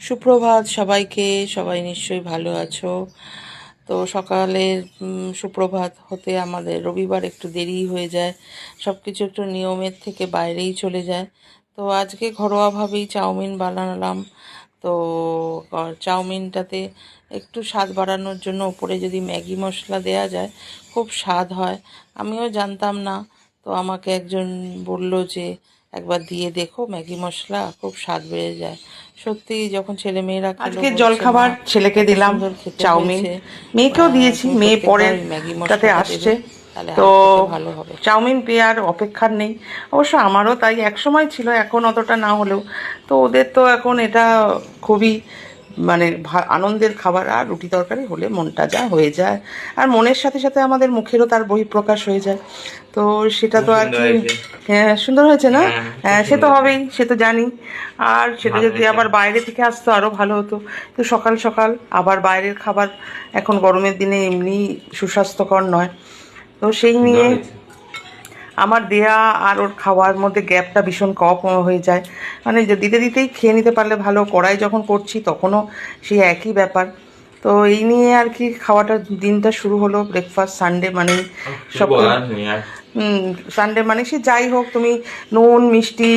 সুপ্রভাত সবাইকে। সবাই নিশ্চয়ই ভালো আছো। তো সকালের সুপ্রভাত হতে আমাদের রবিবার একটু দেরি হয়ে যায়, সব কিছু একটু নিয়মের থেকে বাইরেই চলে যায়। তো আজকে ঘরোয়াভাবেই চাউমিন বানালাম। তো চাউমিনটাতে একটু স্বাদ বাড়ানোর জন্য উপরে যদি ম্যাগি মশলা দেয়া যায় খুব স্বাদ হয়। আমিও জানতাম না, তো আমাকে একজন বলল যে একবার দিয়ে দেখো, ম্যাগি মশলা খুব স্বাদ বেড়ে যায়। সত্যি যখন ছেলে মেয়েরা খেলো আজকে বলছে, মা জলখাবার ছেলেকে এত দিলাম সুন্দর খেতে চাউমিন, হয়েছে, মেয়েকেও দিয়েছি, তুমি মেয়ে প্রত্যেকবার পরের ওই ম্যাগি টাতে মশলাটা দেবে, আসছে। তাহলে তো আরও খেতে ভালো হবে। চাউমিন পেয়ে আর অপেক্ষার নেই। অবশ্য আমারও তাই এক সময় ছিল, এখন অতটা না হলেও। তো ওদের তো এখন এটা খুবই মানে আনন্দের খাবার। আর রুটি তরকারি হলে মনটা যা হয়ে যায়, আর মনের সাথে সাথে আমাদের মুখেরও তার বহিঃপ্রকাশ হয়ে যায়। তো সেটা তো আর কি। হ্যাঁ, সুন্দর হয়েছে না? হ্যাঁ, সে তো হবেই, সে তো জানি। আর সেটা যদি আবার বাইরে থেকে আসতো আরো ভালো হতো। তো সকাল সকাল আবার বাইরের খাবার এখন গরমের দিনে এমনি সুস্বাস্থ্যকর নয়। তো সেই নিয়ে আমার দেয়া আর ওর খাওয়ার মধ্যে গ্যাপটা ভীষণ কম হয়ে যায়। মানে যে দিতে দিতেই খেয়ে নিতে পারলে ভালো, কড়াই যখন করছি তখনও সেই একই ব্যাপার। তো এই নিয়ে আর কি খাওয়াটা দিনটা শুরু হলো। ব্রেকফাস্ট সানডে মানে সব সানডে মানে সে যাই হোক, তুমি নুন মিষ্টি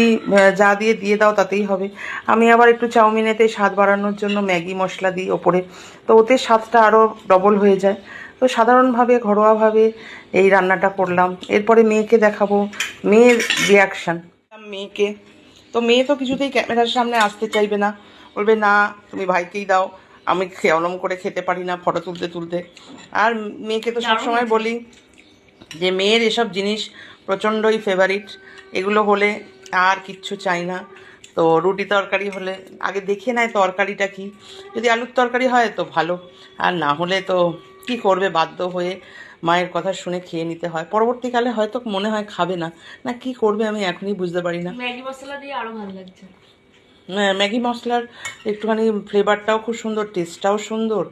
যা দিয়ে দিয়ে দাও তাতেই হবে। আমি আবার একটু চাউমিনেতে স্বাদ বাড়ানোর জন্য ম্যাগি মশলা দিই ওপরে, তো ওতে স্বাদটা আরও ডবল হয়ে যায়। তো সাধারণভাবে ঘরোয়াভাবে এই রান্নাটা করলাম। এরপরে মেয়েকে দেখাবো, মেয়ের রিয়াকশান মেয়েকে। তো মেয়ে তো কিছুতেই ক্যামেরার সামনে আসতে চাইবে না, বলবে না তুমি ভাইকেই দাও, আমি খেয়ালম করে খেতে পারি না ফটো তুলতে তুলতে। আর মেয়েকে তো সবসময় বলি যে মেয়ের এসব জিনিস প্রচণ্ডই ফেভারিট, এগুলো হলে আর কিচ্ছু চাই না। তো রুটি তরকারি হলে আগে দেখে নেয় তরকারিটা কি, যদি আলুর তরকারি হয় তো ভালো, আর না হলে তো কি করবে, বাধ্য হয়ে মায়ের কথা শুনে খেয়ে নিতে হয়। পরবর্তীকালে হয়তো মনে হয় খাবে না, না কি করবে আমি এখনই বুঝতে পারি না। ম্যাগি মশলা দিয়ে আরো ভালো লাগছে। ম্যাগি মশলার একটুখানি ফ্লেভারটাও খুব সুন্দর, টেস্টটাও সুন্দর।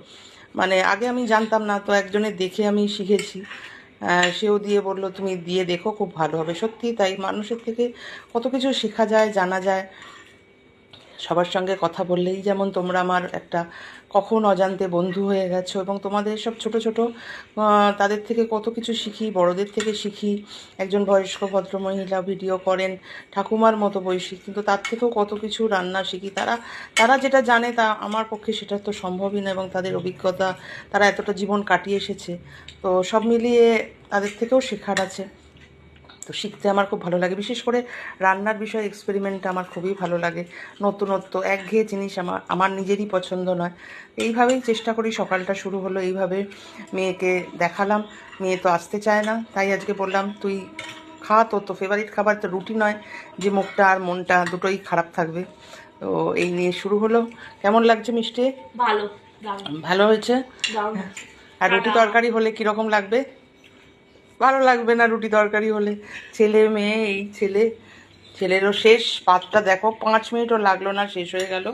মানে আগে আমি জানতাম না, তো একজনের দেখে আমি শিখেছি। সেও দিয়ে বললো তুমি দিয়ে দেখো, খুব ভালো হবে। সত্যি তাই, মানুষের থেকে কত কিছু শেখা যায়, জানা যায়। সবার সঙ্গে কথা বললেই যেমন তোমরা আমার একটা কখন অজান্তে বন্ধু হয়ে গেছো, এবং তোমাদের সব ছোট ছোট তাদের থেকে কত কিছু শিখি, বড়দের থেকে শিখি। একজন বয়স্ক ভদ্রমহিলা ভিডিও করেন, ঠাকুমার মতো বয়সী, কিন্তু তার থেকেও কত কিছু রান্না শিখি। তারা তারা যেটা জানে তা আমার পক্ষে সেটা তো সম্ভবই না, এবং তাদের অভিজ্ঞতা, তারা এতটা জীবন কাটিয়ে এসেছে। তো সব মিলিয়ে তাদের থেকেও শেখার আছে। তো শিখতে আমার খুব ভালো লাগে, বিশেষ করে রান্নার বিষয়ে এক্সপেরিমেন্টটা আমার খুবই ভালো লাগে। নতুনত্ব, একঘেয়ে জিনিস আমার আমার নিজেরই পছন্দ নয়। এইভাবেই চেষ্টা করি। সকালটা শুরু হলো এইভাবে, মেয়েকে দেখালাম। মেয়ে তো আসতে চায় না, তাই আজকে বললাম তুই খা, তোর তো ফেভারিট খাবার তো রুটি নয় যে মুখটা আর মনটা দুটোই খারাপ থাকবে। তো এই নিয়ে শুরু হলো। কেমন লাগছে মিষ্টি? ভালো, ভালো হয়েছে। দারুণ। আর রুটি তরকারি হলে কীরকম লাগবে? ভালো লাগবে না রুটি তরকারি হলে। ছেলে মেয়ে, এই ছেলেরও শেষ পাতটা দেখো, 5 মিনিটও লাগলো না, শেষ হয়ে গেল।